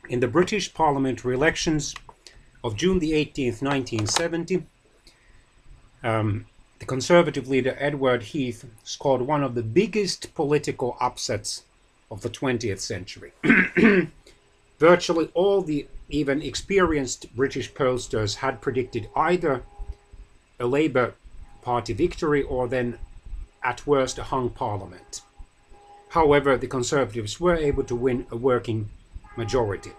In the British parliamentary elections of June the 18th, 1970, the Conservative leader Edward Heath scored one of the biggest political upsets of the 20th century. Virtually all the even experienced British pollsters had predicted either a Labour Party victory or then, at worst, a hung parliament. However, the Conservatives were able to win a working majority.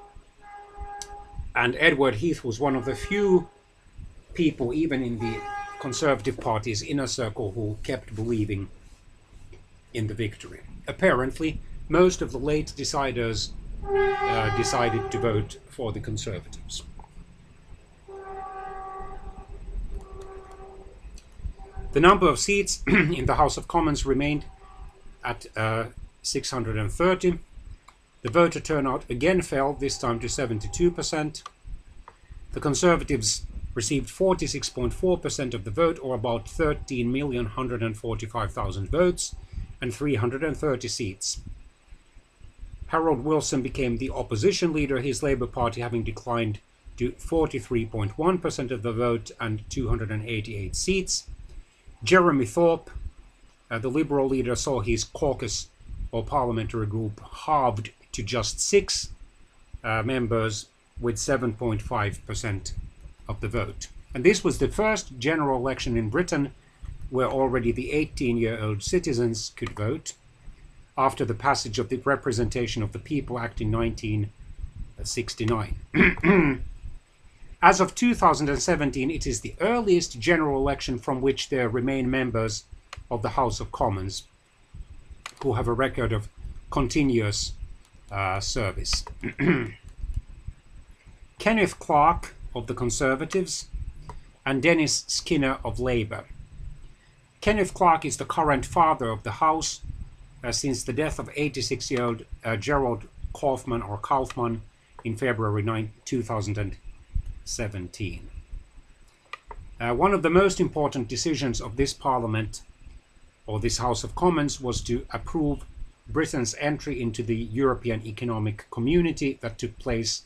And Edward Heath was one of the few people, even in the Conservative Party's inner circle, who kept believing in the victory. Apparently, most of the late deciders decided to vote for the Conservatives. The number of seats in the House of Commons remained at 630. The voter turnout again fell, this time to 72%. The Conservatives received 46.4% of the vote, or about 13,145,000 votes, and 330 seats. Harold Wilson became the opposition leader, his Labour Party having declined to 43.1% of the vote and 288 seats. Jeremy Thorpe, the Liberal leader, saw his caucus or parliamentary group halved to just 6 members with 7.5% of the vote. And this was the first general election in Britain where already the 18-year-old citizens could vote, after the passage of the Representation of the People Act in 1969. As of 2017, it is the earliest general election from which there remain members of the House of Commons who have a record of continuous service. Kenneth Clarke of the Conservatives and Dennis Skinner of Labour. Kenneth Clarke is the current father of the House since the death of 86-year-old Gerald Kaufman in February 2017. One of the most important decisions of this Parliament, or this House of Commons, was to approve Britain's entry into the European Economic Community that took place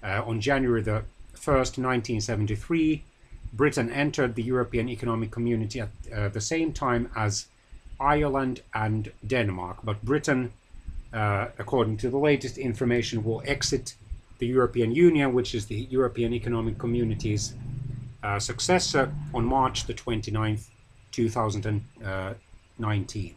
on January the 1st, 1973. Britain entered the European Economic Community at the same time as Ireland and Denmark, but Britain, according to the latest information, will exit the European Union, which is the European Economic Community's successor, on March the 29th, 2019.